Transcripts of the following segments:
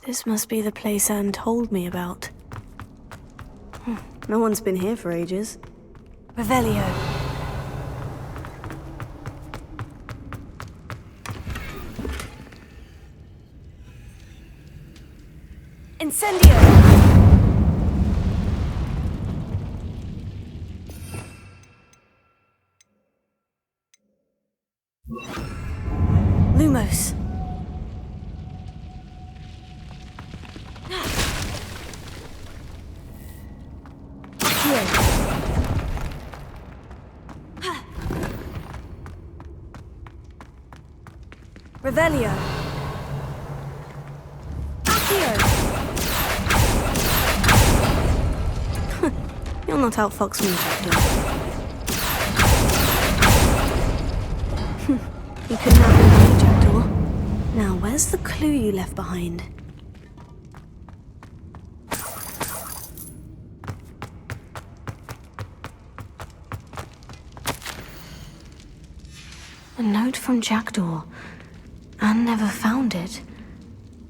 This must be the place Anne told me about. No one's been here for ages. Revelio. Incendio! Lumos. Revelio. Accio. You'll not outfox me, Jackdaw. You couldn't outwit me, Jackdaw. Now, where's the clue you left behind? A note from Jackdaw. Anne never found it.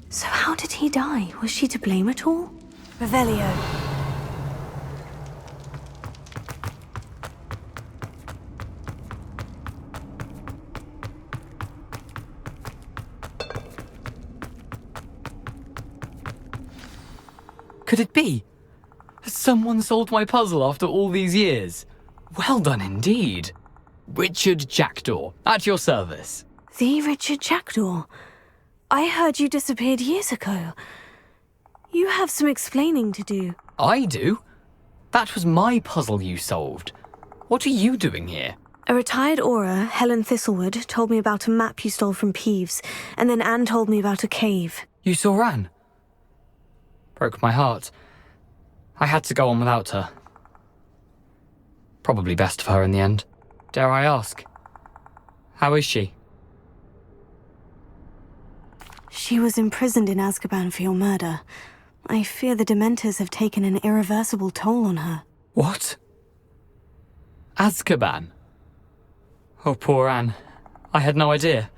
So how did he die? Was she to blame at all? Revelio. Could it be? Has someone solved my puzzle after all these years? Well done indeed. Richard Jackdaw, at your service. The Richard Jackdaw? I heard you disappeared years ago. You have some explaining to do. I do? That was my puzzle you solved. What are you doing here? A retired Aura, Helen Thistlewood, told me about a map you stole from Peeves, and then Anne told me about a cave. You saw Anne? Broke my heart. I had to go on without her. Probably best of her in the end. Dare I ask? How is she? She was imprisoned in Azkaban for your murder. I fear the Dementors have taken an irreversible toll on her. What? Azkaban? Oh, poor Anne. I had no idea.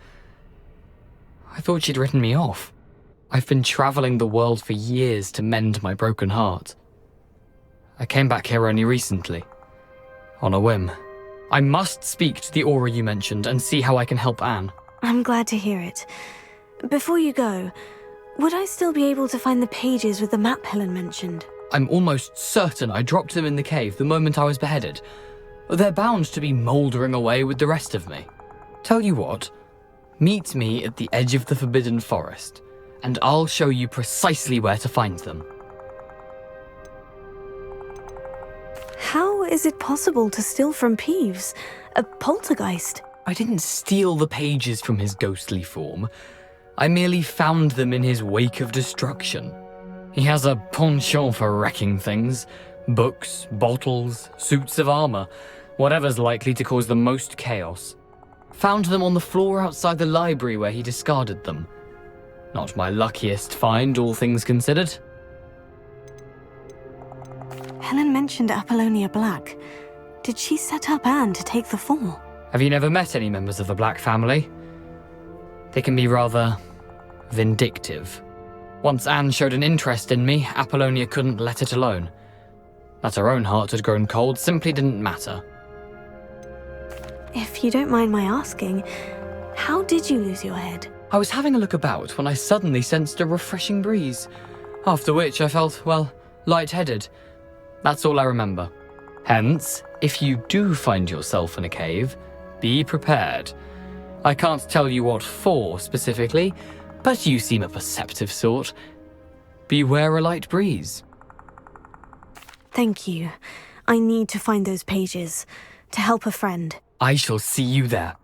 I thought she'd written me off. I've been travelling the world for years to mend my broken heart. I came back here only recently. On a whim. I must speak to the Aura you mentioned and see how I can help Anne. I'm glad to hear it. Before you go, would I still be able to find the pages with the map Helen mentioned? I'm almost certain I dropped them in the cave the moment I was beheaded. They're bound to be mouldering away with the rest of me. Tell you what, meet me at the edge of the Forbidden Forest, and I'll show you precisely where to find them. How is it possible to steal from Peeves? A poltergeist? I didn't steal the pages from his ghostly form. I merely found them in his wake of destruction. He has a penchant for wrecking things. Books, bottles, suits of armor, whatever's likely to cause the most chaos. Found them on the floor outside the library where he discarded them. Not my luckiest find, all things considered. Helen mentioned Apollonia Black. Did she set up Anne to take the fall? Have you never met any members of the Black family? They can be rather vindictive. Once Anne showed an interest in me, Apollonia couldn't let it alone. That her own heart had grown cold simply didn't matter. If you don't mind my asking, how did you lose your head? I was having a look about when I suddenly sensed a refreshing breeze, after which I felt, well, lightheaded. That's all I remember. Hence, if you do find yourself in a cave, be prepared. I can't tell you what for specifically, but you seem a perceptive sort. Beware a light breeze. Thank you. I need to find those pages to help a friend. I shall see you there.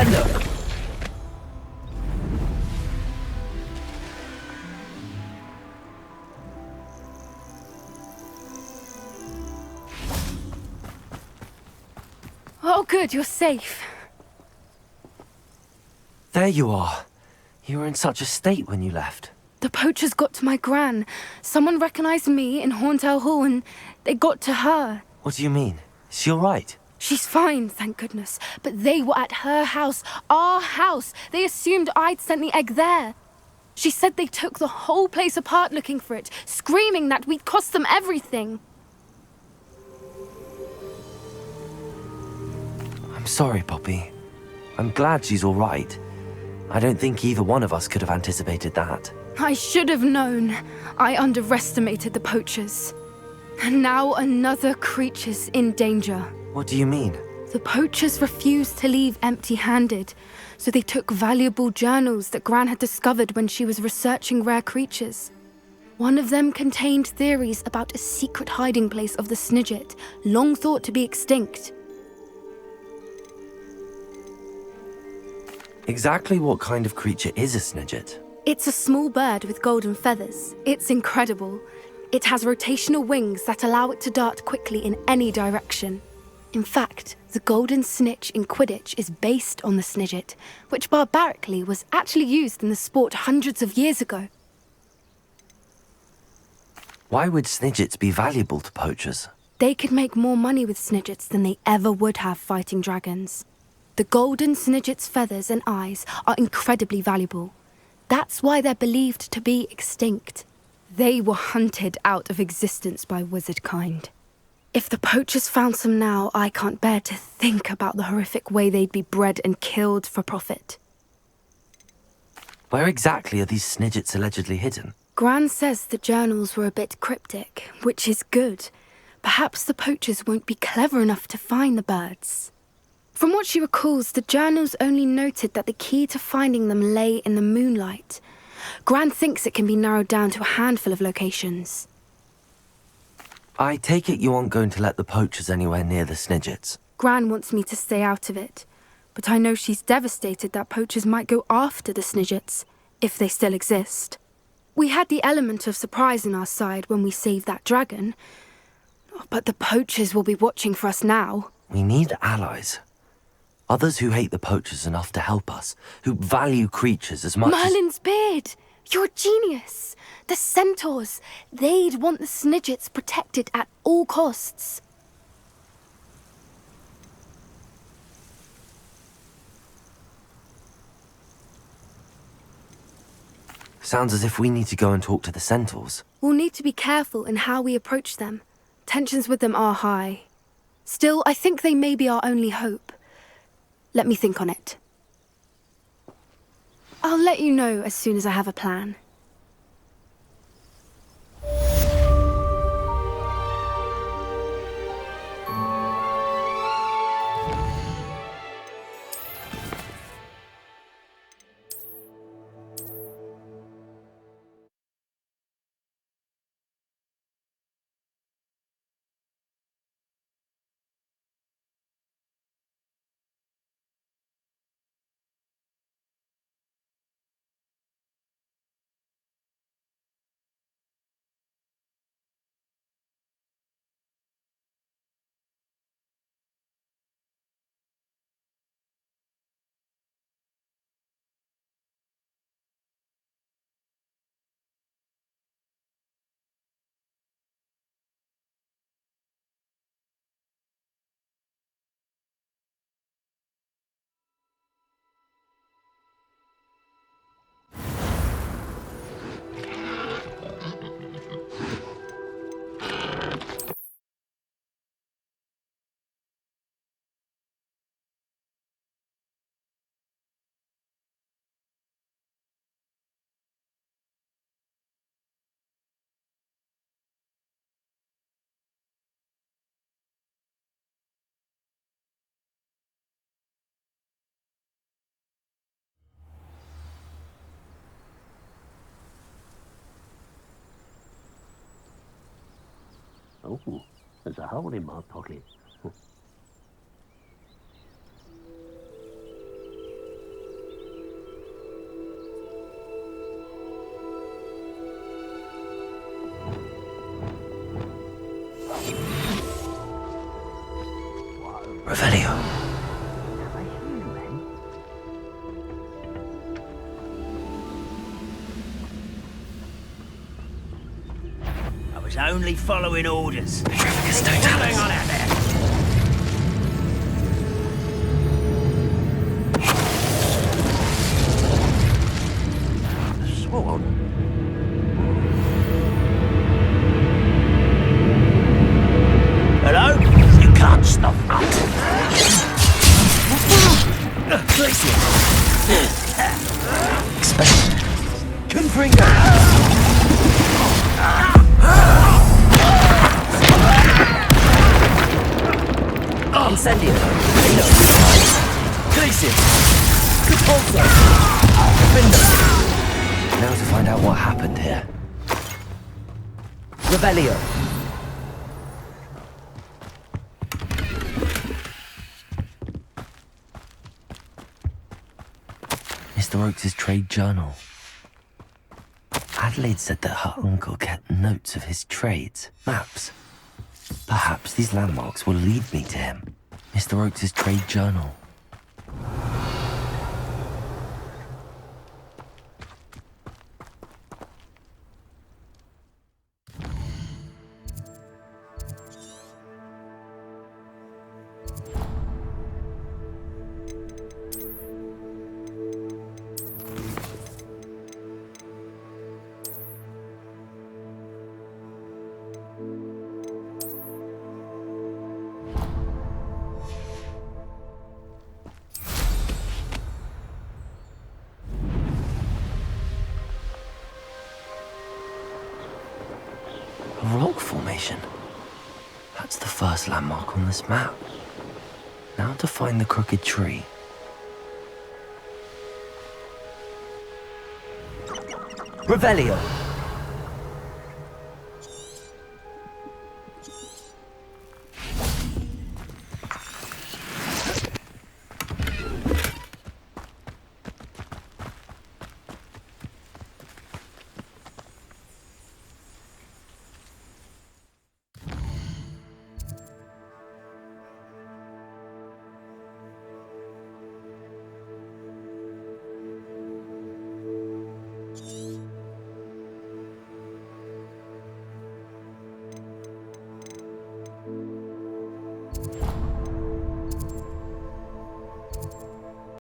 Defend them! Oh, good, you're safe. There you are. You were in such a state when you left. The poachers got to my gran. Someone recognized me in Horntail Hall and they got to her. What do you mean? Is she alright? She's fine, thank goodness. But they were at her house, our house. They assumed I'd sent the egg there. She said they took the whole place apart looking for it, screaming that we'd cost them everything. I'm sorry, Poppy. I'm glad she's alright. I don't think either one of us could have anticipated that. I should have known. I underestimated the poachers. And now another creature's in danger. What do you mean? The poachers refused to leave empty-handed, so they took valuable journals that Gran had discovered when she was researching rare creatures. One of them contained theories about a secret hiding place of the Snidget, long thought to be extinct. Exactly what kind of creature is a Snidget? It's a small bird with golden feathers. It's incredible. It has rotational wings that allow it to dart quickly in any direction. In fact, the golden snitch in Quidditch is based on the Snidget, which barbarically was actually used in the sport hundreds of years ago. Why would Snidgets be valuable to poachers? They could make more money with Snidgets than they ever would have fighting dragons. The golden Snidget's feathers and eyes are incredibly valuable. That's why they're believed to be extinct. They were hunted out of existence by wizard kind. If the poachers found some now, I can't bear to think about the horrific way they'd be bred and killed for profit. Where exactly are these Snidgets allegedly hidden? Gran says the journals were a bit cryptic, which is good. Perhaps the poachers won't be clever enough to find the birds. From what she recalls, the journals only noted that the key to finding them lay in the moonlight. Gran thinks it can be narrowed down to a handful of locations. I take it you aren't going to let the poachers anywhere near the Snidgets. Gran wants me to stay out of it, but I know she's devastated that poachers might go after the Snidgets, if they still exist. We had the element of surprise on our side when we saved that dragon, but the poachers will be watching for us now. We need allies. Others who hate the poachers enough to help us, who value creatures as much Merlin's beard! You're a genius! The centaurs! They'd want the Snidgets protected at all costs. Sounds as if we need to go and talk to the centaurs. We'll need to be careful in how we approach them. Tensions with them are high. Still, I think they may be our only hope. Let me think on it. I'll let you know as soon as I have a plan. Oh, there's a hole in my pocket. was only following orders. It's What's going on out there? Swan. Hello? You can't stop me. Confringo! Incendio! Glacier! Capulso! Now to find out what happened here. Revelio! Mr. Oakes' trade journal. Adelaide said that her uncle kept notes of his trades, maps. Perhaps these landmarks will lead me to him. Mr. Oakes' trade journal. A rock formation. That's the first landmark on this map. Now to find the crooked tree. Revelio.